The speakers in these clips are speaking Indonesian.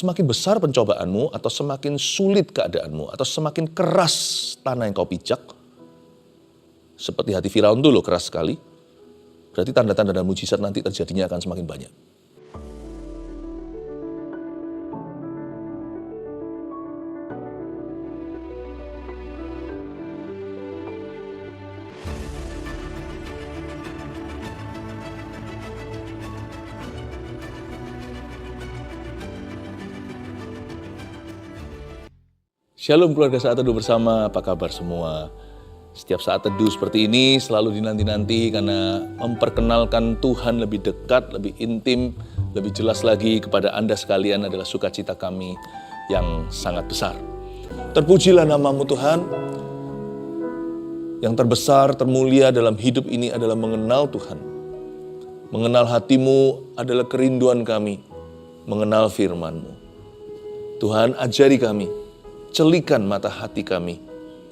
semakin besar pencobaanmu atau semakin sulit keadaanmu atau semakin keras tanah yang kau pijak, seperti hati Firaun dulu keras sekali, berarti tanda-tanda dan mujizat nanti terjadinya akan semakin banyak. Shalom keluarga Saat Teduh Bersama, apa kabar semua? Setiap saat teduh seperti ini selalu dinanti-nanti karena memperkenalkan Tuhan lebih dekat, lebih intim, lebih jelas lagi kepada Anda sekalian adalah sukacita kami yang sangat besar. Terpujilah namamu Tuhan. Yang terbesar, termulia dalam hidup ini adalah mengenal Tuhan. Mengenal hatimu adalah kerinduan kami, mengenal firman-Mu. Tuhan, ajari kami. Celikan mata hati kami,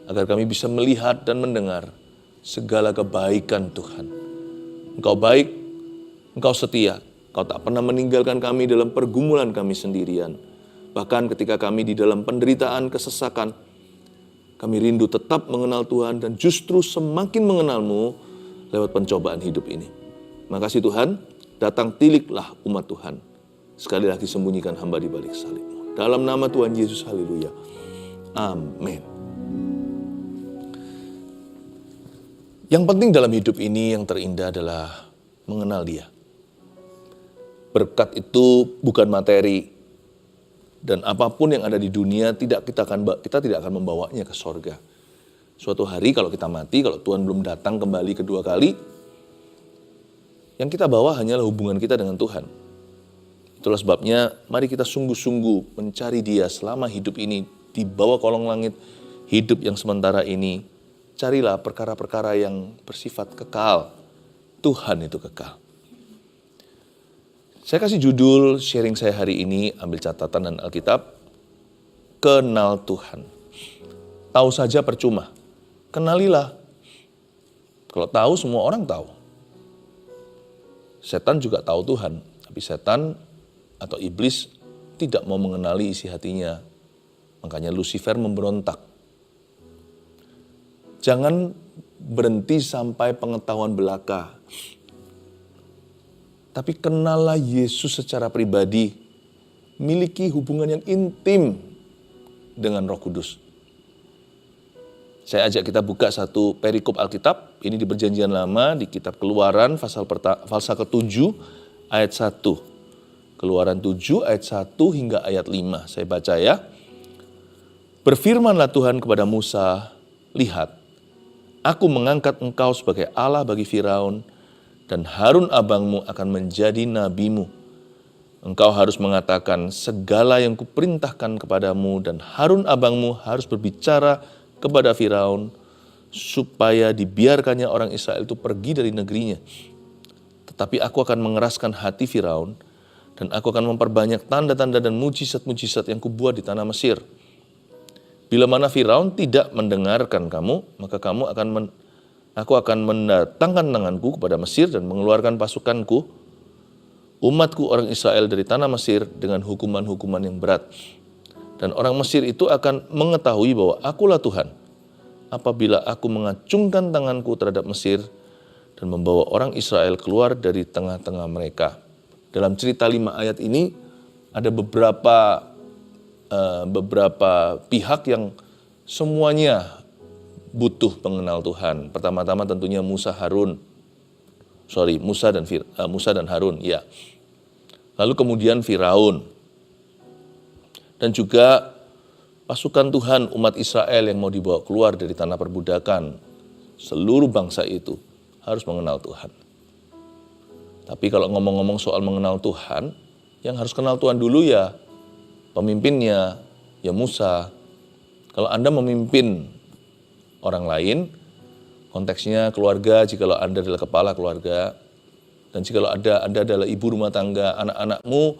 agar kami bisa melihat dan mendengar segala kebaikan Tuhan. Engkau baik, Engkau setia, Engkau tak pernah meninggalkan kami dalam pergumulan kami sendirian. Bahkan ketika kami di dalam penderitaan, kesesakan, kami rindu tetap mengenal Tuhan dan justru semakin mengenal-Mu lewat pencobaan hidup ini. Makasih Tuhan, datang tiliklah umat Tuhan. Sekali lagi sembunyikan hamba di balik salib-Mu. Dalam nama Tuhan Yesus, haleluya. Amin. Yang penting dalam hidup ini yang terindah adalah mengenal Dia. Berkat itu bukan materi, dan apapun yang ada di dunia kita tidak akan membawanya ke sorga. Suatu hari kalau kita mati, kalau Tuhan belum datang kembali kedua kali, yang kita bawa hanyalah hubungan kita dengan Tuhan. Itulah sebabnya mari kita sungguh-sungguh mencari Dia selama hidup ini. Di bawah kolong langit hidup yang sementara ini, carilah perkara-perkara yang bersifat kekal. Tuhan itu kekal. Saya kasih judul sharing saya hari ini, ambil catatan dan Alkitab, kenal Tuhan. Tahu saja percuma, kenalilah. Kalau tahu, semua orang tahu. Setan juga tahu Tuhan, tapi setan atau iblis tidak mau mengenali isi hatinya. Makanya Lucifer memberontak. Jangan berhenti sampai pengetahuan belaka. Tapi kenallah Yesus secara pribadi. Miliki hubungan yang intim dengan Roh Kudus. Saya ajak kita buka satu perikop Alkitab. Ini di Perjanjian Lama, di kitab Keluaran, pasal ke-7 ayat 1. Keluaran 7 ayat 1 hingga ayat 5. Saya baca ya. Berfirmanlah Tuhan kepada Musa, lihat, aku mengangkat engkau sebagai Allah bagi Firaun, dan Harun abangmu akan menjadi nabimu. Engkau harus mengatakan segala yang kuperintahkan kepadamu, dan Harun abangmu harus berbicara kepada Firaun, supaya dibiarkannya orang Israel itu pergi dari negerinya. Tetapi aku akan mengeraskan hati Firaun, dan aku akan memperbanyak tanda-tanda dan mujizat-mujizat yang kubuat di tanah Mesir. Bila mana Firaun tidak mendengarkan kamu, maka aku akan mendatangkan tanganku kepada Mesir dan mengeluarkan pasukanku, umatku orang Israel dari tanah Mesir dengan hukuman-hukuman yang berat. Dan orang Mesir itu akan mengetahui bahwa akulah Tuhan, apabila aku mengacungkan tanganku terhadap Mesir dan membawa orang Israel keluar dari tengah-tengah mereka. Dalam cerita 5 ayat ini ada beberapa pihak yang semuanya butuh mengenal Tuhan. Pertama-tama tentunya Musa dan Harun, ya. Lalu kemudian Firaun. Dan juga pasukan Tuhan umat Israel yang mau dibawa keluar dari tanah perbudakan. Seluruh bangsa itu harus mengenal Tuhan. Tapi kalau ngomong-ngomong soal mengenal Tuhan, yang harus kenal Tuhan dulu ya pemimpinnya, ya Musa. Kalau Anda memimpin orang lain, konteksnya keluarga, jikalau Anda adalah kepala keluarga, dan jikalau Anda adalah ibu rumah tangga, anak-anakmu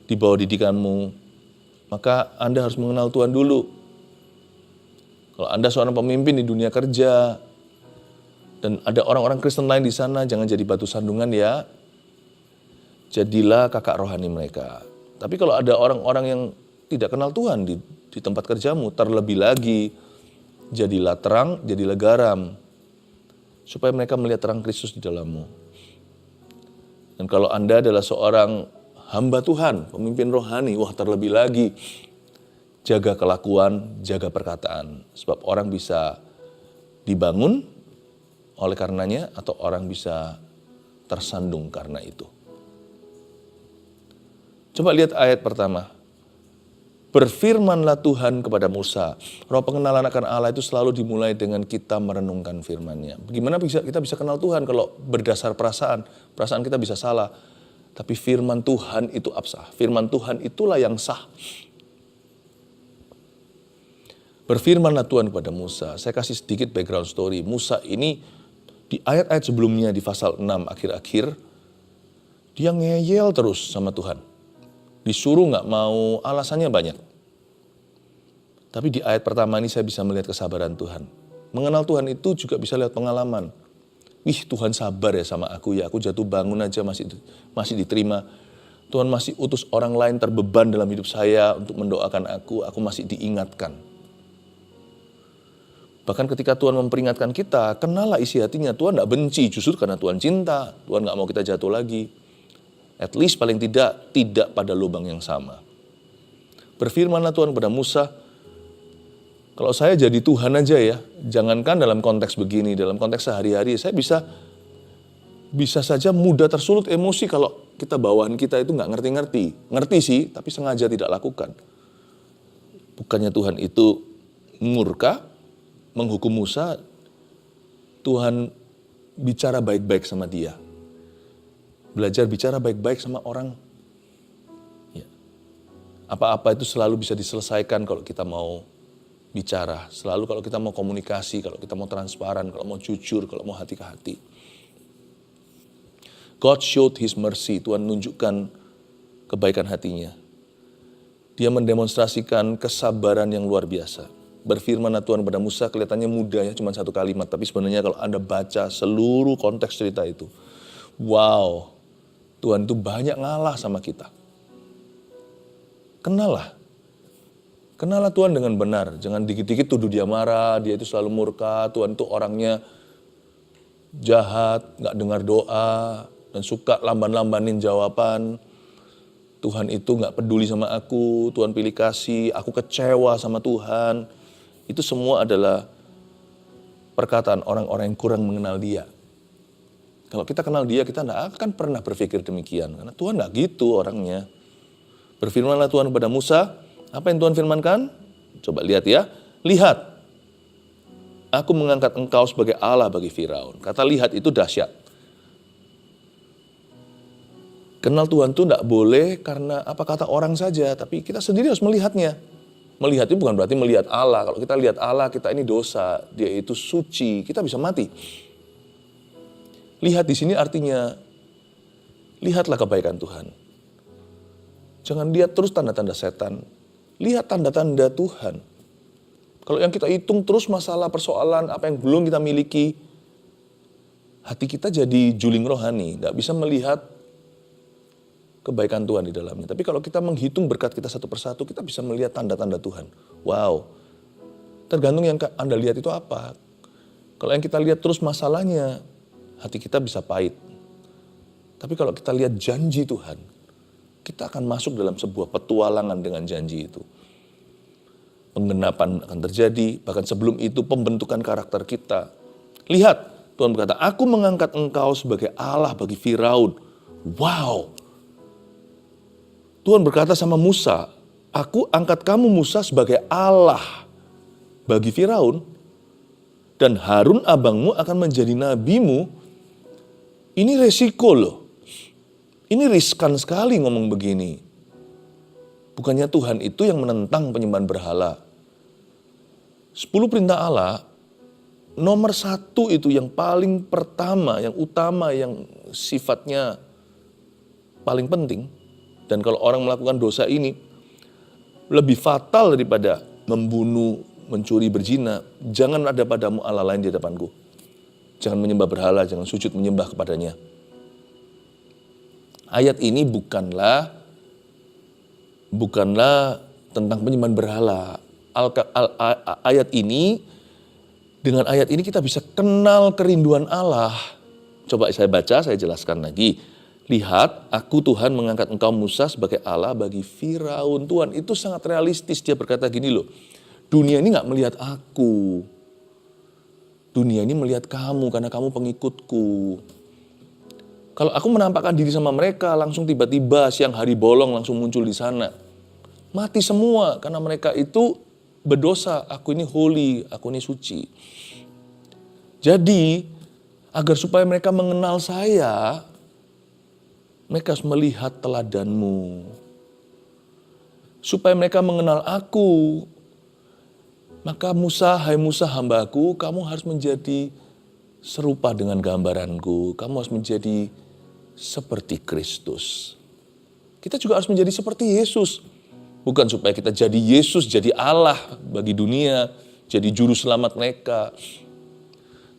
di bawah didikanmu, maka Anda harus mengenal Tuhan dulu. Kalau Anda seorang pemimpin di dunia kerja, dan ada orang-orang Kristen lain di sana, jangan jadi batu sandungan ya. Jadilah kakak rohani mereka. Tapi kalau ada orang-orang yang tidak kenal Tuhan di tempat kerjamu, terlebih lagi, jadilah terang, jadilah garam, supaya mereka melihat terang Kristus di dalammu. Dan kalau Anda adalah seorang hamba Tuhan, pemimpin rohani, wah terlebih lagi, jaga kelakuan, jaga perkataan. Sebab orang bisa dibangun oleh karenanya, atau orang bisa tersandung karena itu. Coba lihat ayat pertama. Berfirmanlah Tuhan kepada Musa. Roh pengenalan akan Allah itu selalu dimulai dengan kita merenungkan firman-Nya. Bagaimana kita bisa kenal Tuhan kalau berdasar perasaan? Perasaan kita bisa salah. Tapi firman Tuhan itu absah. Firman Tuhan itulah yang sah. Berfirmanlah Tuhan kepada Musa. Saya kasih sedikit background story. Musa ini di ayat-ayat sebelumnya di pasal 6 akhir-akhir, dia ngeyel terus sama Tuhan. Disuruh gak mau, alasannya banyak. Tapi di ayat pertama ini saya bisa melihat kesabaran Tuhan. Mengenal Tuhan itu juga bisa lihat pengalaman. Wih, Tuhan sabar ya sama aku ya. Aku jatuh bangun aja masih diterima. Tuhan masih utus orang lain terbeban dalam hidup saya untuk mendoakan aku masih diingatkan. Bahkan ketika Tuhan memperingatkan kita, kenallah isi hatinya. Tuhan gak benci, justru karena Tuhan cinta. Tuhan gak mau kita jatuh lagi. At least paling tidak pada lubang yang sama. Berfirmanlah Tuhan kepada Musa, kalau saya jadi Tuhan aja ya, jangankan dalam konteks begini, dalam konteks sehari-hari, saya bisa saja mudah tersulut emosi kalau bawahan kita itu nggak ngerti-ngerti. Ngerti sih, tapi sengaja tidak lakukan. Bukannya Tuhan itu murka, menghukum Musa, Tuhan bicara baik-baik sama dia. Belajar bicara baik-baik sama orang. Ya. Apa-apa itu selalu bisa diselesaikan kalau kita mau bicara. Selalu kalau kita mau komunikasi, kalau kita mau transparan, kalau mau jujur, kalau mau hati ke hati. God showed His mercy. Tuhan menunjukkan kebaikan hatinya. Dia mendemonstrasikan kesabaran yang luar biasa. Berfirmanlah Tuhan kepada Musa, kelihatannya mudah ya, cuma satu kalimat. Tapi sebenarnya kalau Anda baca seluruh konteks cerita itu, wow, Tuhan itu banyak ngalah sama kita. Kenallah Tuhan dengan benar. Jangan dikit-dikit tuduh dia marah, dia itu selalu murka. Tuhan itu orangnya jahat, gak dengar doa, dan suka lamban-lambanin jawaban. Tuhan itu gak peduli sama aku, Tuhan pilih kasih, aku kecewa sama Tuhan. Itu semua adalah perkataan orang-orang yang kurang mengenal dia. Kalau kita kenal dia, kita tidak akan pernah berpikir demikian. Karena Tuhan tidak gitu orangnya. Berfirmanlah Tuhan kepada Musa. Apa yang Tuhan firmankan? Coba lihat ya. Lihat, aku mengangkat engkau sebagai Allah bagi Firaun. Kata lihat itu dahsyat. Kenal Tuhan itu tidak boleh karena apa kata orang saja. Tapi kita sendiri harus melihatnya. Melihat itu bukan berarti melihat Allah. Kalau kita lihat Allah, kita ini dosa. Dia itu suci. Kita bisa mati. Lihat di sini artinya, lihatlah kebaikan Tuhan. Jangan lihat terus tanda-tanda setan. Lihat tanda-tanda Tuhan. Kalau yang kita hitung terus masalah persoalan, apa yang belum kita miliki, hati kita jadi juling rohani. Gak bisa melihat kebaikan Tuhan di dalamnya. Tapi kalau kita menghitung berkat kita satu persatu, kita bisa melihat tanda-tanda Tuhan. Wow. Tergantung yang Anda lihat itu apa. Kalau yang kita lihat terus masalahnya, hati kita bisa pahit. Tapi kalau kita lihat janji Tuhan, kita akan masuk dalam sebuah petualangan dengan janji itu. Penggenapan akan terjadi, bahkan sebelum itu pembentukan karakter kita. Lihat, Tuhan berkata, aku mengangkat engkau sebagai Allah bagi Firaun. Wow. Tuhan berkata sama Musa, aku angkat kamu Musa sebagai Allah bagi Firaun. Dan Harun abangmu akan menjadi nabimu. Ini resiko loh. Ini riskan sekali ngomong begini. Bukannya Tuhan itu yang menentang penyembahan berhala. 10 perintah Allah, nomor 1 itu yang paling pertama, yang utama, yang sifatnya paling penting. Dan kalau orang melakukan dosa ini, lebih fatal daripada membunuh, mencuri, berzina. Jangan ada padamu Allah lain di hadapanku. Jangan menyembah berhala, jangan sujud menyembah kepadanya. Ayat ini bukanlah bukanlah tentang penyembahan berhala. Ayat ini, dengan ayat ini kita bisa kenal kerinduan Allah. Coba saya baca, saya jelaskan lagi. Lihat, aku Tuhan mengangkat engkau Musa sebagai Allah bagi Firaun. Tuhan itu sangat realistis, dia berkata gini loh, dunia ini gak melihat aku. Dunia ini melihat kamu karena kamu pengikutku. Kalau aku menampakkan diri sama mereka, langsung tiba-tiba siang hari bolong langsung muncul di sana. Mati semua karena mereka itu berdosa. Aku ini holy, aku ini suci. Jadi, agar supaya mereka mengenal saya, mereka harus melihat teladanmu. Supaya mereka mengenal aku, maka Musa, hai Musa hambaku, kamu harus menjadi serupa dengan gambaranku. Kamu harus menjadi seperti Kristus. Kita juga harus menjadi seperti Yesus. Bukan supaya kita jadi Yesus, jadi Allah bagi dunia, jadi juru selamat mereka.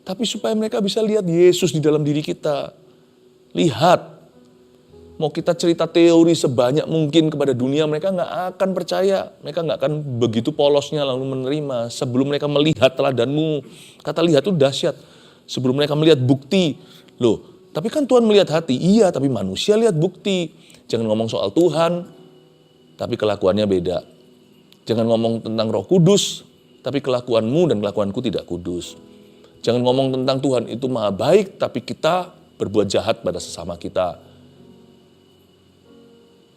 Tapi supaya mereka bisa lihat Yesus di dalam diri kita. Lihat. Mau kita cerita teori sebanyak mungkin kepada dunia, mereka gak akan percaya. Mereka gak akan begitu polosnya lalu menerima. Sebelum mereka melihat teladanmu, kata lihat itu dahsyat. Sebelum mereka melihat bukti. Loh, tapi kan Tuhan melihat hati. Iya, tapi manusia lihat bukti. Jangan ngomong soal Tuhan, tapi kelakuannya beda. Jangan ngomong tentang Roh Kudus, tapi kelakuanmu dan kelakuanku tidak kudus. Jangan ngomong tentang Tuhan itu maha baik, tapi kita berbuat jahat pada sesama kita.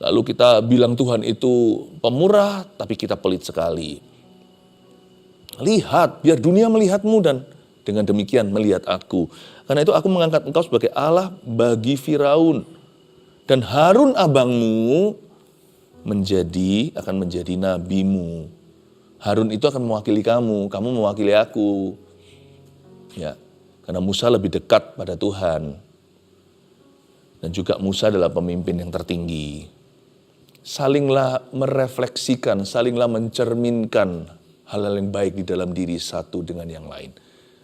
Lalu kita bilang Tuhan itu pemurah, tapi kita pelit sekali. Lihat, biar dunia melihatmu dan dengan demikian melihat aku. Karena itu aku mengangkat engkau sebagai Allah bagi Firaun. Dan Harun abangmu akan menjadi nabimu. Harun itu akan mewakili kamu mewakili aku. Ya, karena Musa lebih dekat pada Tuhan. Dan juga Musa adalah pemimpin yang tertinggi. Salinglah merefleksikan, salinglah mencerminkan hal-hal yang baik di dalam diri satu dengan yang lain.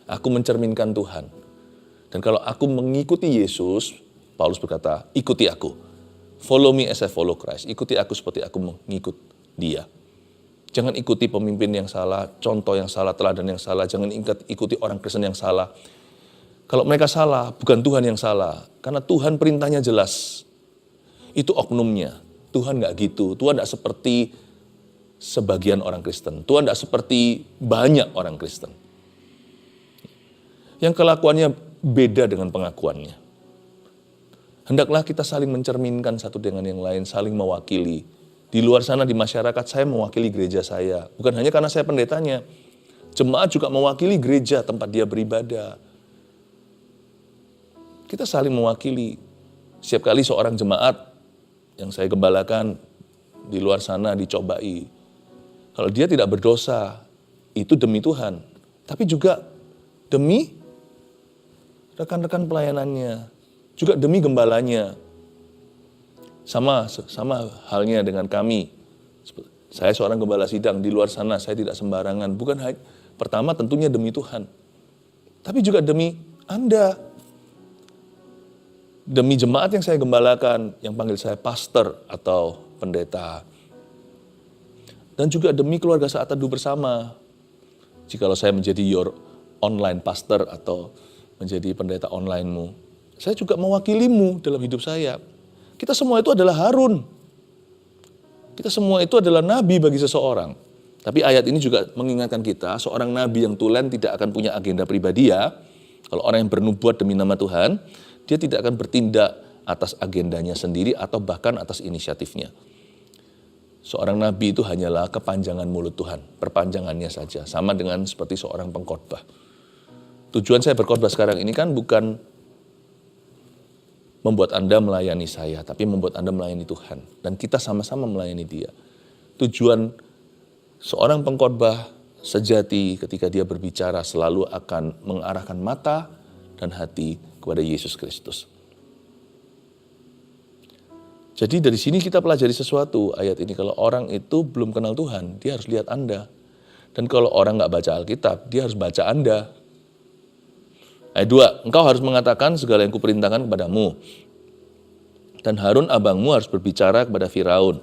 Aku mencerminkan Tuhan. Dan kalau aku mengikuti Yesus, Paulus berkata, ikuti aku. Follow me as I follow Christ. Ikuti aku seperti aku mengikut dia. Jangan ikuti pemimpin yang salah, contoh yang salah, teladan yang salah. Jangan ikuti orang Kristen yang salah. Kalau mereka salah, bukan Tuhan yang salah. Karena Tuhan perintahnya jelas. Itu oknumnya. Tuhan gak gitu. Tuhan gak seperti sebagian orang Kristen. Tuhan gak seperti banyak orang Kristen. Yang kelakuannya beda dengan pengakuannya. Hendaklah kita saling mencerminkan satu dengan yang lain, saling mewakili. Di luar sana di masyarakat saya mewakili gereja saya. Bukan hanya karena saya pendetanya. Jemaat juga mewakili gereja tempat dia beribadah. Kita saling mewakili. Setiap kali seorang jemaat yang saya gembalakan di luar sana dicobai. Kalau dia tidak berdosa, itu demi Tuhan. Tapi juga demi rekan-rekan pelayanannya. Juga demi gembalanya. Sama halnya dengan kami. Saya seorang gembala sidang, di luar sana saya tidak sembarangan. Bukan hanya, pertama tentunya demi Tuhan. Tapi juga demi Anda. Demi jemaat yang saya gembalakan, yang panggil saya pastor atau pendeta. Dan juga demi keluarga Saat Teduh Bersama. Jikalau saya menjadi your online pastor atau menjadi pendeta online-mu, saya juga mewakilimu dalam hidup saya. Kita semua itu adalah Harun. Kita semua itu adalah nabi bagi seseorang. Tapi ayat ini juga mengingatkan kita, seorang nabi yang tulen tidak akan punya agenda pribadi ya. Kalau orang yang bernubuat demi nama Tuhan, dia tidak akan bertindak atas agendanya sendiri atau bahkan atas inisiatifnya. Seorang nabi itu hanyalah kepanjangan mulut Tuhan, perpanjangannya saja. Sama dengan seperti seorang pengkhotbah. Tujuan saya berkhotbah sekarang ini kan bukan membuat Anda melayani saya, tapi membuat Anda melayani Tuhan. Dan kita sama-sama melayani Dia. Tujuan seorang pengkhotbah sejati ketika dia berbicara selalu akan mengarahkan mata dan hati kepada Yesus Kristus. Jadi dari sini kita pelajari sesuatu ayat ini. Kalau orang itu belum kenal Tuhan, dia harus lihat Anda. Dan kalau orang gak baca Alkitab, dia harus baca Anda. Ayat 2, engkau harus mengatakan segala yang kuperintahkan kepadamu. Dan Harun abangmu harus berbicara kepada Firaun.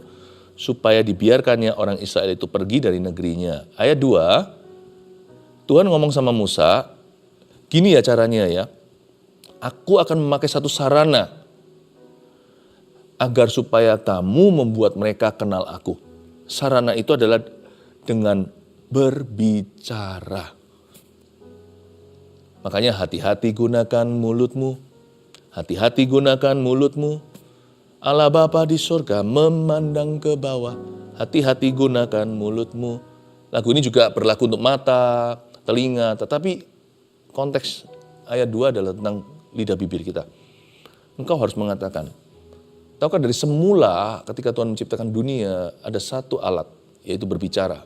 supaya dibiarkannya orang Israel itu pergi dari negerinya. Ayat 2, Tuhan ngomong sama Musa, gini ya caranya ya, aku akan memakai satu sarana agar supaya kamu membuat mereka kenal aku. Sarana itu adalah dengan berbicara. Makanya hati-hati gunakan mulutmu, hati-hati gunakan mulutmu. Allah Bapa di surga memandang ke bawah, hati-hati gunakan mulutmu. Lagu ini juga berlaku untuk mata, telinga, tetapi konteks ayat 2 adalah tentang lidah bibir kita. Engkau harus mengatakan, tahukah dari semula ketika Tuhan menciptakan dunia ada satu alat, yaitu berbicara.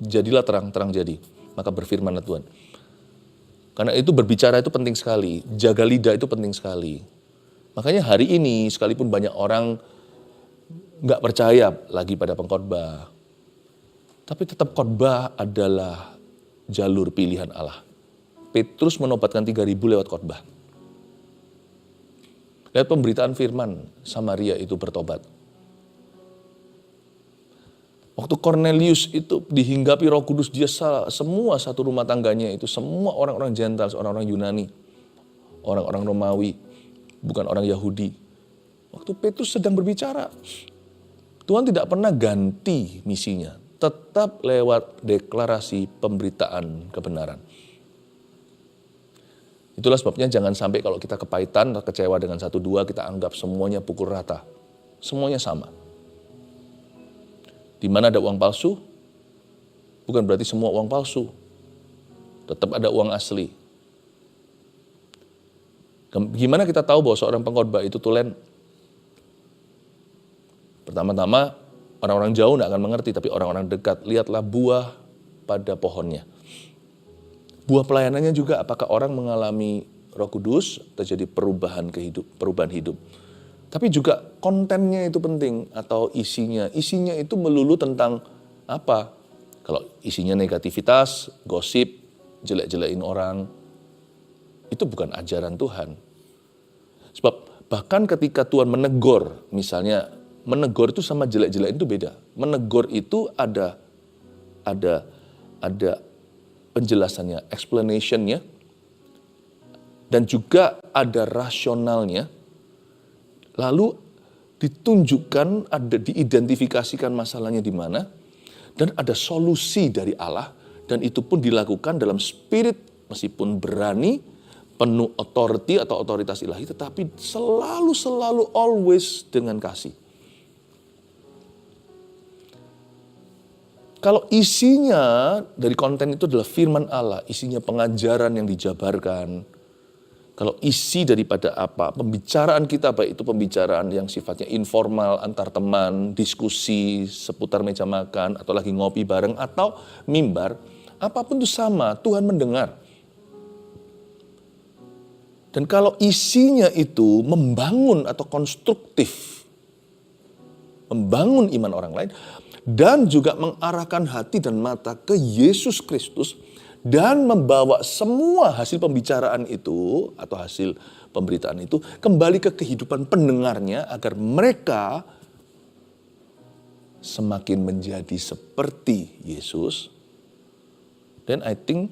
Jadilah terang, terang jadi. Maka berfirmanlah Tuhan. Karena itu berbicara itu penting sekali, jaga lidah itu penting sekali. Makanya hari ini sekalipun banyak orang nggak percaya lagi pada pengkhotbah, tapi tetap khotbah adalah jalur pilihan Allah. Petrus menobatkan 3.000 lewat khotbah. Lihat pemberitaan firman, Samaria itu bertobat. Waktu Cornelius itu dihinggapi Roh Kudus, dia semua satu rumah tangganya itu semua orang-orang Gentiles, orang-orang Yunani, orang-orang Romawi, bukan orang Yahudi. Waktu Petrus sedang berbicara, Tuhan tidak pernah ganti misinya, tetap lewat deklarasi pemberitaan kebenaran. Itulah sebabnya jangan sampai kalau kita kepahitan atau kecewa dengan 1-2 kita anggap semuanya pukul rata. Semuanya sama. Di mana ada uang palsu, bukan berarti semua uang palsu. Tetap ada uang asli. Gimana kita tahu bahwa seorang pengkhotbah itu tulen? Pertama-tama orang-orang jauh tidak akan mengerti, tapi orang-orang dekat. Lihatlah buah pada pohonnya. Buah pelayanannya juga apakah orang mengalami Roh Kudus, terjadi perubahan hidup. Tapi juga kontennya itu penting atau isinya. Isinya itu melulu tentang apa? Kalau isinya negativitas, gosip, jelek-jelekin orang, itu bukan ajaran Tuhan. Sebab bahkan ketika Tuhan menegur, misalnya menegur itu sama jelek-jelekin itu beda. Menegur itu ada penjelasannya, explanationnya, dan juga ada rasionalnya. Lalu ditunjukkan, diidentifikasikan masalahnya di mana, dan ada solusi dari Allah, dan itu pun dilakukan dalam spirit, meskipun berani, penuh authority atau otoritas ilahi, tetapi selalu always dengan kasih. Kalau isinya dari konten itu adalah firman Allah, isinya pengajaran yang dijabarkan. Kalau isi daripada apa, pembicaraan kita, baik itu pembicaraan yang sifatnya informal, antar teman, diskusi seputar meja makan, atau lagi ngopi bareng, atau mimbar, apapun itu sama, Tuhan mendengar. Dan kalau isinya itu membangun atau konstruktif, membangun iman orang lain, dan juga mengarahkan hati dan mata ke Yesus Kristus, dan membawa semua hasil pembicaraan itu atau hasil pemberitaan itu kembali ke kehidupan pendengarnya agar mereka semakin menjadi seperti Yesus. Then I think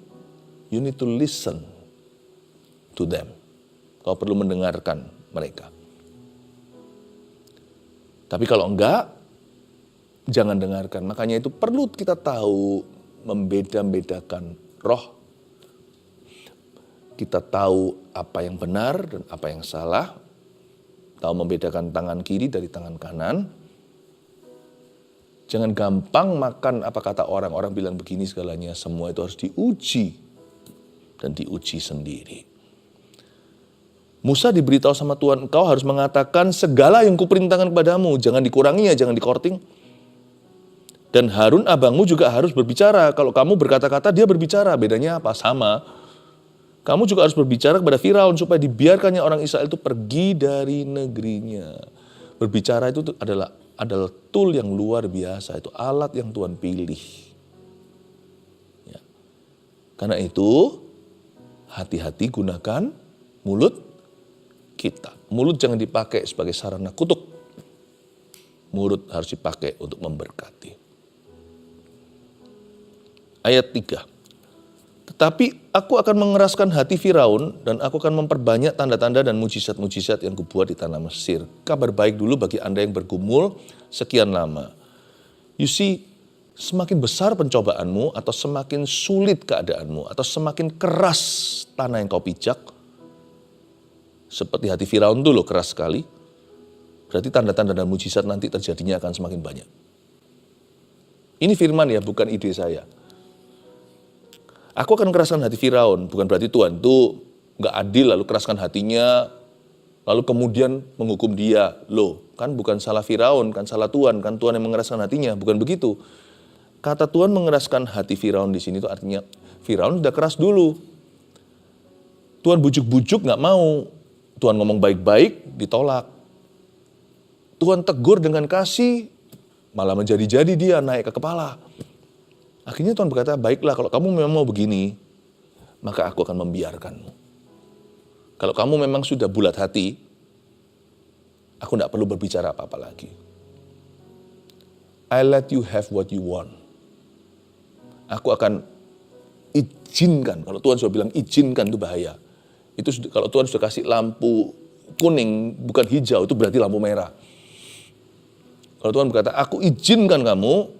you need to listen to them. Kau perlu mendengarkan mereka. Tapi kalau enggak, jangan dengarkan. Makanya itu perlu kita tahu membeda-bedakan roh. Kita tahu apa yang benar dan apa yang salah. Tahu membedakan tangan kiri dari tangan kanan. Jangan gampang makan apa kata orang. Orang bilang begini segalanya. Semua itu harus diuji. Dan diuji sendiri. Musa diberitahu sama Tuhan, engkau harus mengatakan segala yang kuperintahkan kepadamu. Jangan dikurangi ya, jangan dikorting. Dan Harun abangmu juga harus berbicara. Kalau kamu berkata-kata, dia berbicara. Bedanya apa? Sama. Kamu juga harus berbicara kepada Firaun supaya dibiarkannya orang Israel itu pergi dari negerinya. Berbicara itu adalah tool yang luar biasa. Itu alat yang Tuhan pilih. Ya. Karena itu, hati-hati gunakan mulut kita. Mulut jangan dipakai sebagai sarana kutuk. mulut harus dipakai untuk memberkati. Ayat 3. Tetapi aku akan mengeraskan hati Firaun dan aku akan memperbanyak tanda-tanda dan mujizat-mujizat yang kubuat di tanah Mesir. Kabar baik dulu bagi Anda yang bergumul sekian lama. You see, semakin besar pencobaanmu atau semakin sulit keadaanmu atau semakin keras tanah yang kau pijak, seperti hati Firaun dulu keras sekali, berarti tanda-tanda dan mujizat nanti terjadinya akan semakin banyak. Ini firman ya, bukan ide saya. Aku akan keraskan hati Firaun, bukan berarti Tuhan itu nggak adil lalu keraskan hatinya, lalu kemudian menghukum dia. Loh, kan bukan salah Firaun, kan salah Tuhan, kan Tuhan yang mengeraskan hatinya, bukan begitu. Kata Tuhan mengeraskan hati Firaun di sini itu artinya Firaun sudah keras dulu. Tuhan bujuk-bujuk nggak mau, Tuhan ngomong baik-baik ditolak. Tuhan tegur dengan kasih, malah menjadi-jadi dia naik ke kepala. Akhirnya Tuhan berkata, baiklah kalau kamu memang mau begini, maka aku akan membiarkanmu. Kalau kamu memang sudah bulat hati, aku tidak perlu berbicara apa-apa lagi. I let you have what you want. Aku akan izinkan, kalau Tuhan sudah bilang izinkan itu bahaya. Itu kalau Tuhan sudah kasih lampu kuning, bukan hijau, itu berarti lampu merah. Kalau Tuhan berkata, aku izinkan kamu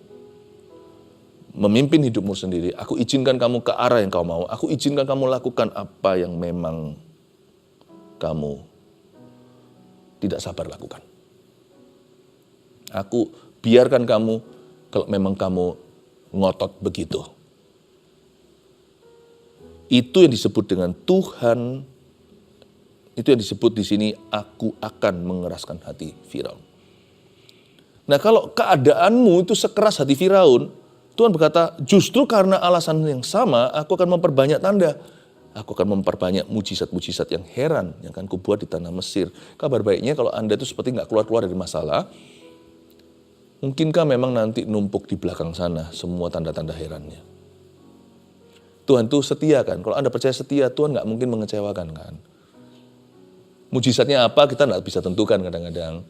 memimpin hidupmu sendiri. Aku izinkan kamu ke arah yang kau mau. Aku izinkan kamu lakukan apa yang memang kamu tidak sabar lakukan. Aku biarkan kamu kalau memang kamu ngotot begitu. Itu yang disebut dengan Tuhan. Itu yang disebut di sini, aku akan mengeraskan hati Firaun. Nah, kalau keadaanmu itu sekeras hati Firaun, Tuhan berkata, justru karena alasan yang sama, aku akan memperbanyak tanda. Aku akan memperbanyak mujizat-mujizat yang heran yang akan kubuat di tanah Mesir. Kabar baiknya kalau Anda itu seperti nggak keluar-keluar dari masalah, mungkinkah memang nanti numpuk di belakang sana semua tanda-tanda herannya. Tuhan itu setia kan, kalau Anda percaya setia, Tuhan nggak mungkin mengecewakan kan. Mujizatnya apa kita nggak bisa tentukan kadang-kadang.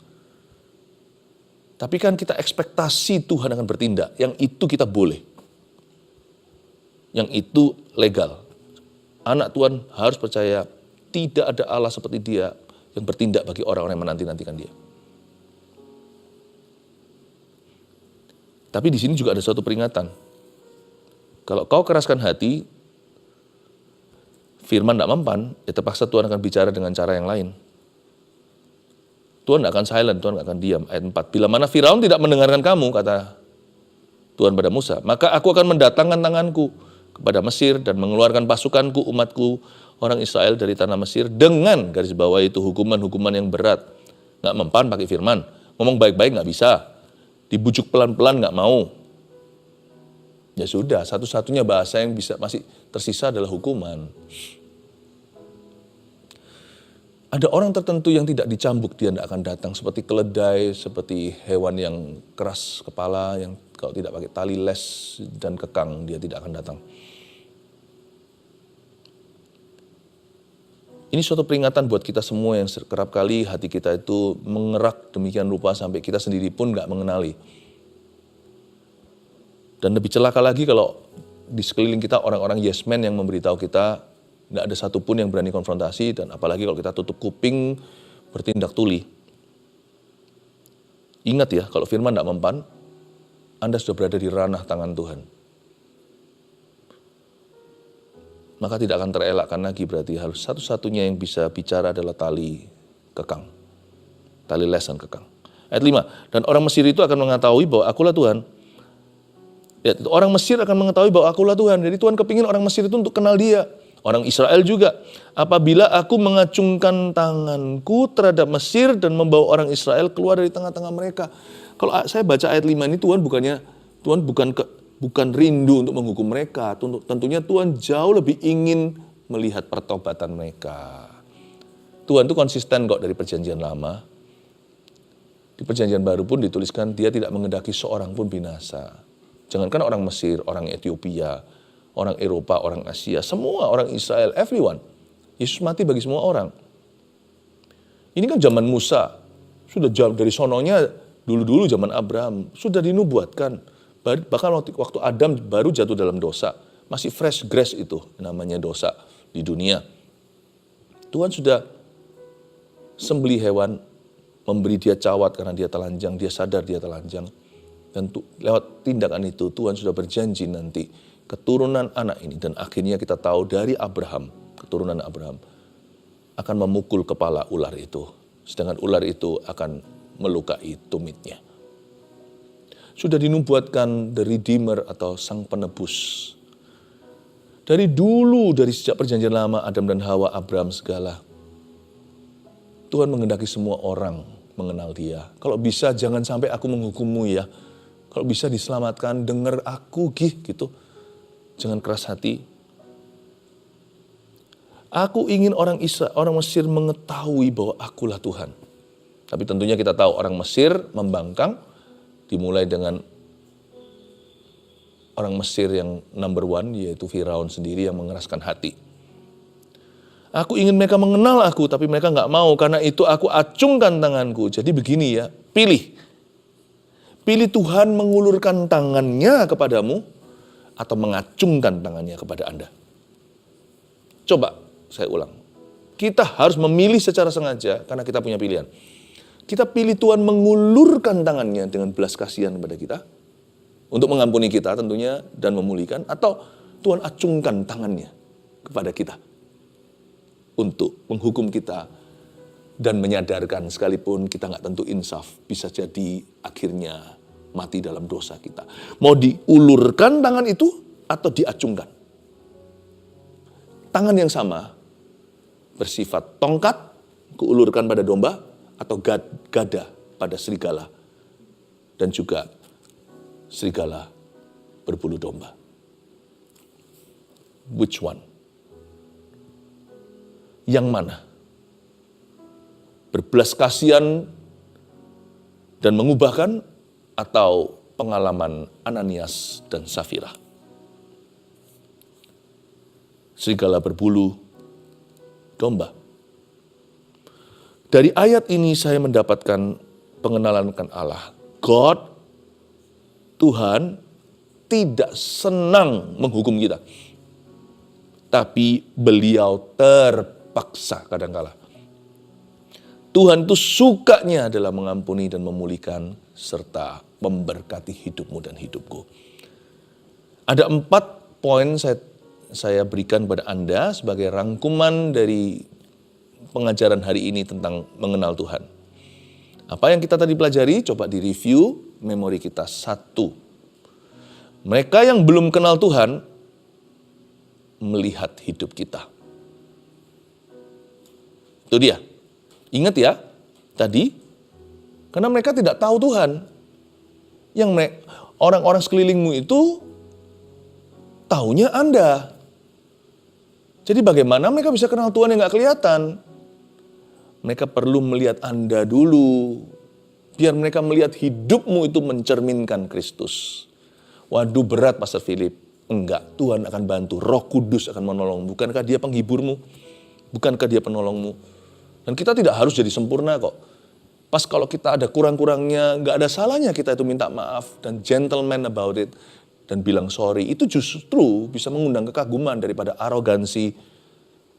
Tapi kan kita ekspektasi Tuhan akan bertindak. Yang itu kita boleh. Yang itu legal. Anak Tuhan harus percaya tidak ada Allah seperti dia yang bertindak bagi orang-orang yang menanti-nantikan dia. Tapi di sini juga ada suatu peringatan. Kalau kau keraskan hati, firman tidak mempan, ya terpaksa Tuhan akan bicara dengan cara yang lain. Tuhan tidak akan silent, Tuhan tidak akan diam. Ayat 4, bila mana Firaun tidak mendengarkan kamu, kata Tuhan pada Musa, maka aku akan mendatangkan tanganku kepada Mesir dan mengeluarkan pasukanku, umatku, orang Israel dari tanah Mesir dengan garis bawah itu hukuman-hukuman yang berat. Nggak mempan pakai firman, ngomong baik-baik nggak bisa, dibujuk pelan-pelan nggak mau. Ya sudah, satu-satunya bahasa yang bisa masih tersisa adalah hukuman. Ada orang tertentu yang tidak dicambuk, dia tidak akan datang. Seperti keledai, seperti hewan yang keras kepala, yang kalau tidak pakai tali les dan kekang, dia tidak akan datang. Ini suatu peringatan buat kita semua yang kerap kali hati kita itu mengerak demikian rupa sampai kita sendiri pun nggak mengenali. Dan lebih celaka lagi kalau di sekeliling kita orang-orang yes man yang memberitahu kita, nggak ada satupun yang berani konfrontasi, dan apalagi kalau kita tutup kuping, bertindak tuli. Ingat ya, kalau firman tidak mempan, Anda sudah berada di ranah tangan Tuhan. Maka tidak akan terelakkan lagi, berarti harus satu-satunya yang bisa bicara adalah tali kekang. Tali les dan kekang. Ayat 5, dan orang Mesir itu akan mengetahui bahwa akulah Tuhan. Ya, orang Mesir akan mengetahui bahwa akulah Tuhan. Jadi Tuhan kepingin orang Mesir itu untuk kenal dia. Orang Israel juga, apabila aku mengacungkan tanganku terhadap Mesir dan membawa orang Israel keluar dari tengah-tengah mereka. Kalau saya baca ayat 5 ini, Tuhan bukan rindu untuk menghukum mereka. Tentunya Tuhan jauh lebih ingin melihat pertobatan mereka. Tuhan itu konsisten kok dari perjanjian lama. Di perjanjian baru pun dituliskan dia tidak mengendaki seorang pun binasa. Jangankan orang Mesir, orang Ethiopia, orang Eropa, orang Asia, semua orang Israel, everyone. Yesus mati bagi semua orang. Ini kan zaman Musa, sudah jauh dari sononya Dulu-dulu zaman Abraham sudah dinubuatkan. Bahkan waktu Adam baru jatuh dalam dosa. Masih fresh grass itu namanya dosa di dunia. Tuhan sudah sembelih hewan, memberi dia cawat karena dia telanjang, dia sadar dia telanjang. Dan lewat tindakan itu Tuhan sudah berjanji nanti keturunan anak ini, dan akhirnya kita tahu dari Abraham, keturunan Abraham, akan memukul kepala ular itu. Sedangkan ular itu akan melukai tumitnya. Sudah dinubuatkan the Redeemer atau Sang Penebus. Dari dulu, dari sejak perjanjian lama, Adam dan Hawa, Abraham segala. Tuhan menghendaki semua orang mengenal dia. Kalau bisa jangan sampai aku menghukummu ya. Kalau bisa diselamatkan, dengar aku gitu. Jangan keras hati. Aku ingin orang Mesir mengetahui bahwa akulah Tuhan. Tapi tentunya kita tahu orang Mesir membangkang, dimulai dengan orang Mesir yang number one, yaitu Firaun sendiri yang mengeraskan hati. Aku ingin mereka mengenal aku, tapi mereka nggak mau. Karena itu aku acungkan tanganku. Jadi begini ya, pilih. Pilih Tuhan mengulurkan tangannya kepadamu, atau mengacungkan tangannya kepada Anda. Coba saya ulang. Kita harus memilih secara sengaja karena kita punya pilihan. Kita pilih Tuhan mengulurkan tangannya dengan belas kasihan kepada kita, untuk mengampuni kita tentunya dan memulihkan, atau Tuhan acungkan tangannya kepada kita untuk menghukum kita dan menyadarkan sekalipun kita nggak tentu insaf, bisa jadi akhirnya mati dalam dosa kita. Mau diulurkan tangan itu atau diacungkan? Tangan yang sama bersifat tongkat, keulurkan pada domba, atau gada pada serigala, dan juga serigala berbulu domba. Which one? Yang mana? Berbelas kasihan dan mengubahkan, atau pengalaman Ananias dan Safira? Serigala berbulu domba. Dari ayat ini saya mendapatkan pengenalan akan Allah. God, Tuhan, tidak senang menghukum kita. Tapi beliau terpaksa kadangkala. Tuhan itu sukanya adalah mengampuni dan memulihkan serta memberkati hidupmu dan hidupku. Ada 4 poin saya berikan kepada Anda sebagai rangkuman dari pengajaran hari ini tentang mengenal Tuhan. Apa yang kita tadi pelajari, coba direview memori kita. 1. Mereka yang belum kenal Tuhan melihat hidup kita. Itu dia. Ingat ya, tadi, karena mereka tidak tahu Tuhan. Yang orang-orang sekelilingmu itu taunya Anda. Jadi bagaimana mereka bisa kenal Tuhan yang gak kelihatan? Mereka perlu melihat Anda dulu. Biar mereka melihat hidupmu itu mencerminkan Kristus. Waduh, berat Pastor Philip. Enggak, Tuhan akan bantu. Roh Kudus akan menolongmu. Bukankah dia penghiburmu? Bukankah dia penolongmu? Dan kita tidak harus jadi sempurna kok. Pas kalau kita ada kurang-kurangnya, gak ada salahnya kita itu minta maaf dan gentleman about it. Dan bilang sorry. Itu justru bisa mengundang kekaguman daripada arogansi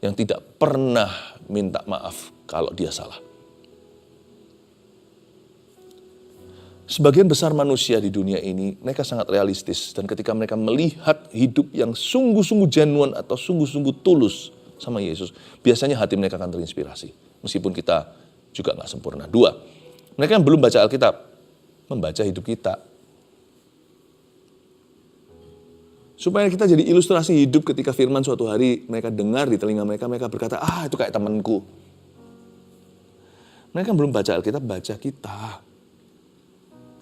yang tidak pernah minta maaf kalau dia salah. Sebagian besar manusia di dunia ini, mereka sangat realistis. Dan ketika mereka melihat hidup yang sungguh-sungguh genuine atau sungguh-sungguh tulus sama Yesus, biasanya hati mereka akan terinspirasi. Meskipun kita juga gak sempurna. 2, mereka yang belum baca Alkitab, membaca hidup kita. Supaya kita jadi ilustrasi hidup ketika firman suatu hari mereka dengar di telinga mereka, mereka berkata, itu kayak temanku. Mereka yang belum baca Alkitab, baca kita.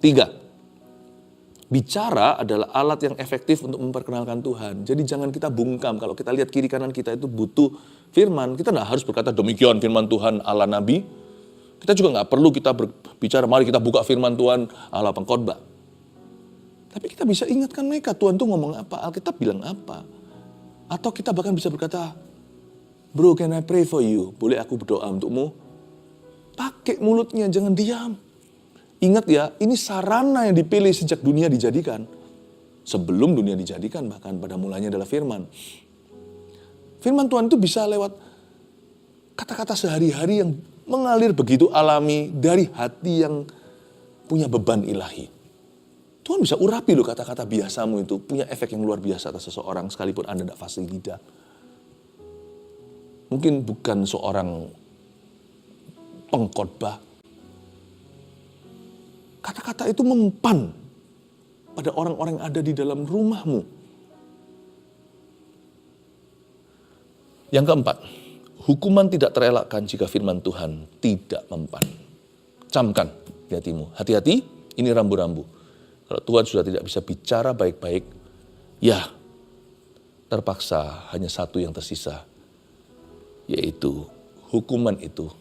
3, bicara adalah alat yang efektif untuk memperkenalkan Tuhan. Jadi jangan kita bungkam. Kalau kita lihat kiri kanan kita itu butuh firman, kita tidak harus berkata demikian firman Tuhan ala Nabi. Kita juga nggak perlu kita berbicara, mari kita buka firman Tuhan ala pengkhotbah. Tapi kita bisa ingatkan mereka, Tuhan tuh ngomong apa, Alkitab bilang apa. Atau kita bahkan bisa berkata, bro, can I pray for you? Boleh aku berdoa untukmu? Pakai mulutnya, jangan diam. Ingat ya, ini sarana yang dipilih sejak dunia dijadikan. Sebelum dunia dijadikan bahkan pada mulanya adalah firman. Firman Tuhan itu bisa lewat kata-kata sehari-hari yang mengalir begitu alami dari hati yang punya beban ilahi. Tuhan bisa urapi loh kata-kata biasamu itu, punya efek yang luar biasa atas seseorang sekalipun Anda tidak fasih lidah. Mungkin bukan seorang pengkhotbah. Kata-kata itu mempan pada orang-orang yang ada di dalam rumahmu. Yang keempat, hukuman tidak terelakkan jika firman Tuhan tidak mempan. Camkan di hatimu. Hati-hati, ini rambu-rambu. Kalau Tuhan sudah tidak bisa bicara baik-baik, ya terpaksa hanya satu yang tersisa, yaitu hukuman itu.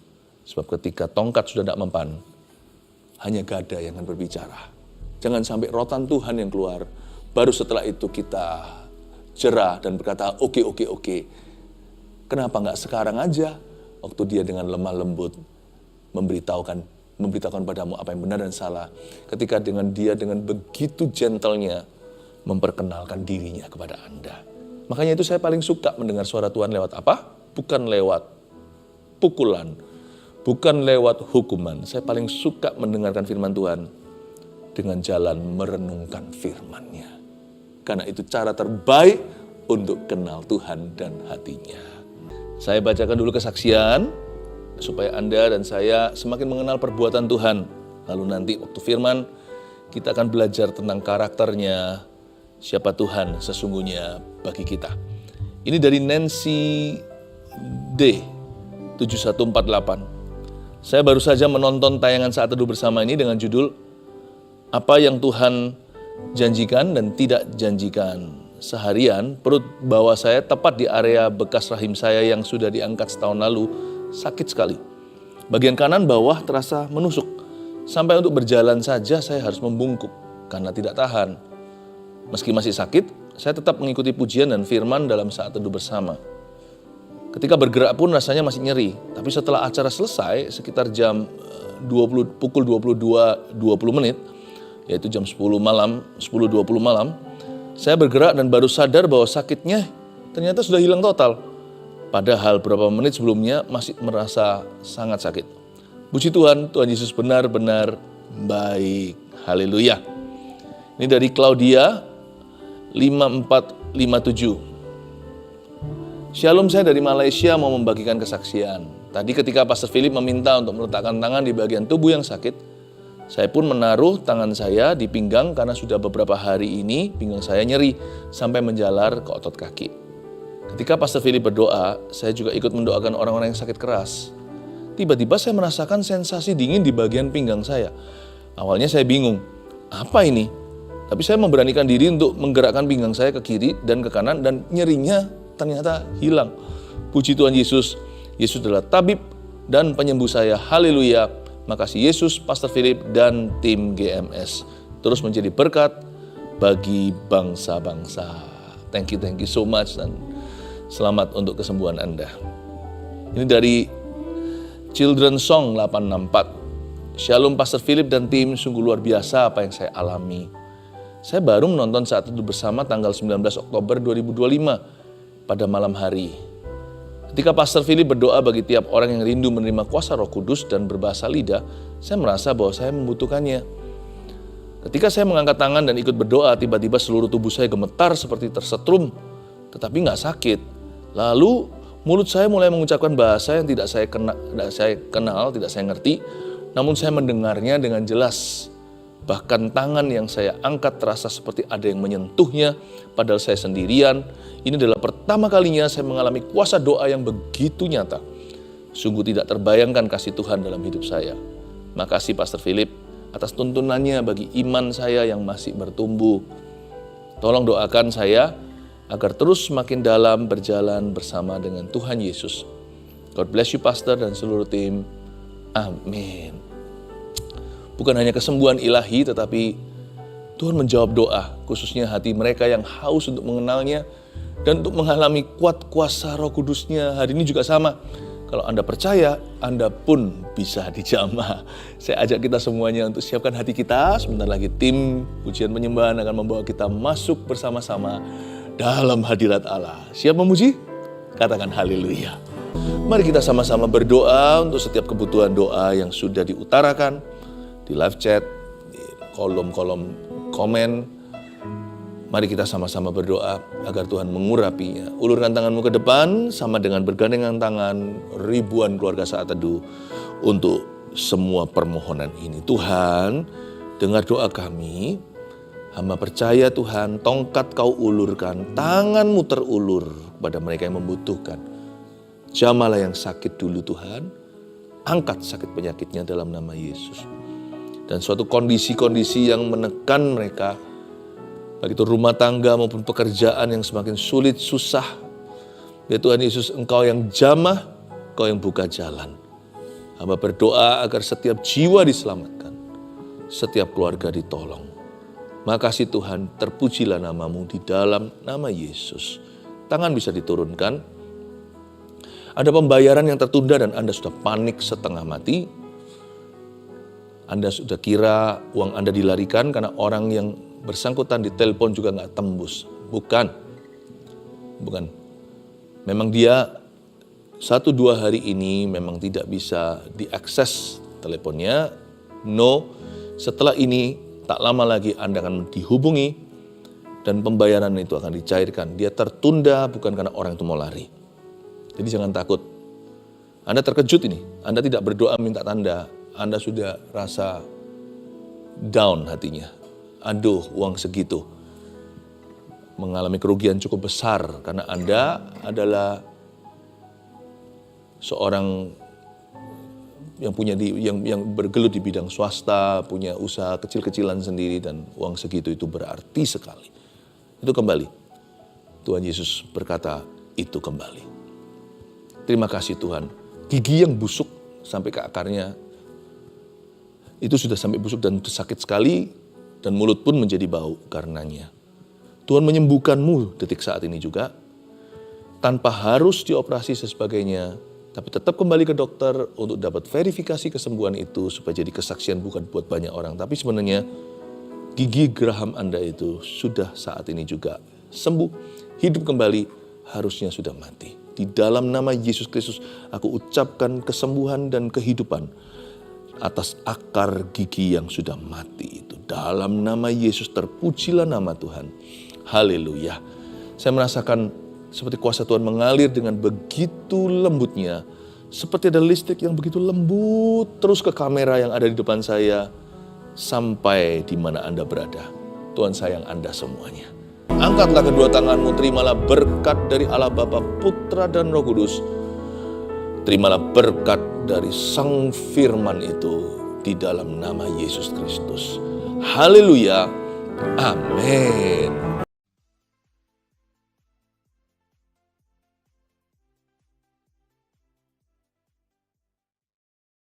Sebab ketika tongkat sudah tidak mempan, hanya gada yang akan berbicara. Jangan sampai rotan Tuhan yang keluar, baru setelah itu kita jerah dan berkata, oke. Kenapa nggak sekarang aja, waktu dia dengan lemah lembut memberitahukan padamu apa yang benar dan salah. Ketika dengan dia dengan begitu gentlenya memperkenalkan dirinya kepada Anda. Makanya itu saya paling suka mendengar suara Tuhan lewat apa? Bukan lewat pukulan, bukan lewat hukuman. Saya paling suka mendengarkan firman Tuhan dengan jalan merenungkan firman-Nya. Karena itu cara terbaik untuk kenal Tuhan dan hatinya. Saya bacakan dulu kesaksian supaya Anda dan saya semakin mengenal perbuatan Tuhan. Lalu nanti waktu firman kita akan belajar tentang karakternya, siapa Tuhan sesungguhnya bagi kita. Ini dari Nancy D. 7148. Saya baru saja menonton tayangan Saat Teduh Bersama ini dengan judul Apa yang Tuhan Janjikan dan Tidak Janjikan. Seharian perut bawah saya tepat di area bekas rahim saya yang sudah diangkat setahun lalu sakit sekali. Bagian kanan bawah terasa menusuk. Sampai untuk berjalan saja saya harus membungkuk karena tidak tahan. Meski masih sakit, saya tetap mengikuti pujian dan firman dalam Saat Teduh Bersama. Ketika bergerak pun rasanya masih nyeri. Tapi setelah acara selesai, sekitar pukul 22.20 menit, yaitu jam 10.20 malam, saya bergerak dan baru sadar bahwa sakitnya ternyata sudah hilang total. Padahal beberapa menit sebelumnya masih merasa sangat sakit. Puji Tuhan, Tuhan Yesus benar-benar baik. Haleluya. Ini dari Claudia 5457. Shalom, saya dari Malaysia mau membagikan kesaksian. Tadi ketika Pastor Philip meminta untuk meletakkan tangan di bagian tubuh yang sakit, saya pun menaruh tangan saya di pinggang karena sudah beberapa hari ini pinggang saya nyeri sampai menjalar ke otot kaki. Ketika Pastor Philip berdoa, saya juga ikut mendoakan orang-orang yang sakit keras. Tiba-tiba saya merasakan sensasi dingin di bagian pinggang saya. Awalnya saya bingung, apa ini? Tapi saya memberanikan diri untuk menggerakkan pinggang saya ke kiri dan ke kanan dan nyerinya ternyata hilang. Puji Tuhan Yesus. Yesus adalah tabib dan penyembuh saya. Haleluya. Makasih Yesus, Pastor Philip dan tim GMS. Terus menjadi berkat bagi bangsa-bangsa. Thank you so much dan selamat untuk kesembuhan Anda. Ini dari Children Song 864. Shalom Pastor Philip dan tim, sungguh luar biasa apa yang saya alami. Saya baru menonton Saat Teduh Bersama tanggal 19 Oktober 2025 pada malam hari. Ketika Pastor Philip berdoa bagi tiap orang yang rindu menerima kuasa Roh Kudus dan berbahasa lidah, saya merasa bahwa saya membutuhkannya. Ketika saya mengangkat tangan dan ikut berdoa, tiba-tiba seluruh tubuh saya gemetar seperti tersetrum, tetapi nggak sakit. Lalu mulut saya mulai mengucapkan bahasa yang tidak saya kenal, tidak saya ngerti, namun saya mendengarnya dengan jelas. Bahkan tangan yang saya angkat terasa seperti ada yang menyentuhnya, padahal saya sendirian. Ini adalah pertama kalinya saya mengalami kuasa doa yang begitu nyata. Sungguh tidak terbayangkan kasih Tuhan dalam hidup saya. Makasih Pastor Philip atas tuntunannya bagi iman saya yang masih bertumbuh. Tolong doakan saya agar terus semakin dalam berjalan bersama dengan Tuhan Yesus. God bless you Pastor dan seluruh tim. Amin. Bukan hanya kesembuhan ilahi, tetapi Tuhan menjawab doa, khususnya hati mereka yang haus untuk mengenalnya dan untuk mengalami kuat kuasa Roh Kudus-Nya. Hari ini juga sama. Kalau Anda percaya, Anda pun bisa dijamah. Saya ajak kita semuanya untuk siapkan hati kita. Sebentar lagi tim pujian penyembahan akan membawa kita masuk bersama-sama dalam hadirat Allah. Siap memuji? Katakan haleluya. Mari kita sama-sama berdoa untuk setiap kebutuhan doa yang sudah diutarakan di live chat, di kolom-kolom komen. Mari kita sama-sama berdoa agar Tuhan mengurapinya. Ulurkan tanganmu ke depan sama dengan bergandengan tangan ribuan keluarga saat teduh untuk semua permohonan ini. Tuhan, dengar doa kami. Hamba percaya Tuhan, tongkat Kau ulurkan, tanganmu terulur kepada mereka yang membutuhkan. Jamahlah yang sakit dulu Tuhan, angkat sakit penyakitnya dalam nama Yesus. Dan suatu kondisi-kondisi yang menekan mereka, baik itu rumah tangga maupun pekerjaan yang semakin sulit, susah. Ya Tuhan Yesus, Engkau yang jamah, Engkau yang buka jalan. Hamba berdoa agar setiap jiwa diselamatkan, setiap keluarga ditolong. Makasih Tuhan, terpujilah namamu di dalam nama Yesus. Tangan bisa diturunkan. Ada pembayaran yang tertunda dan Anda sudah panik setengah mati. Anda sudah kira uang Anda dilarikan karena orang yang bersangkutan di telepon juga nggak tembus. Bukan. Memang dia 1-2 hari ini memang tidak bisa diakses teleponnya. No, setelah ini tak lama lagi Anda akan dihubungi dan pembayaran itu akan dicairkan. Dia tertunda bukan karena orang itu mau lari. Jadi jangan takut. Anda terkejut ini. Anda tidak berdoa minta tanda. Anda sudah rasa down hatinya. Aduh, uang segitu. Mengalami kerugian cukup besar karena Anda adalah seorang yang bergelut di bidang swasta, punya usaha kecil-kecilan sendiri dan uang segitu itu berarti sekali. Itu kembali. Tuhan Yesus berkata, itu kembali. Terima kasih Tuhan. Gigi yang busuk sampai ke akarnya itu sudah sampai busuk dan sakit sekali. Dan mulut pun menjadi bau karenanya. Tuhan menyembuhkanmu detik saat ini juga. Tanpa harus dioperasi dan sebagainya. Tapi tetap kembali ke dokter untuk dapat verifikasi kesembuhan itu. Supaya jadi kesaksian bukan buat banyak orang. Tapi sebenarnya gigi geraham Anda itu sudah saat ini juga sembuh. Hidup kembali, harusnya sudah mati. Di dalam nama Yesus Kristus aku ucapkan kesembuhan dan kehidupan atas akar gigi yang sudah mati itu. Dalam nama Yesus terpujilah nama Tuhan. Haleluya. Saya merasakan seperti kuasa Tuhan mengalir dengan begitu lembutnya. Seperti ada listrik yang begitu lembut terus ke kamera yang ada di depan saya. Sampai di mana Anda berada. Tuhan sayang Anda semuanya. Angkatlah kedua tanganmu, terimalah berkat dari Allah Bapa, Putra dan Roh Kudus. Terimalah berkat dari Sang Firman itu di dalam nama Yesus Kristus. Haleluya. Amin.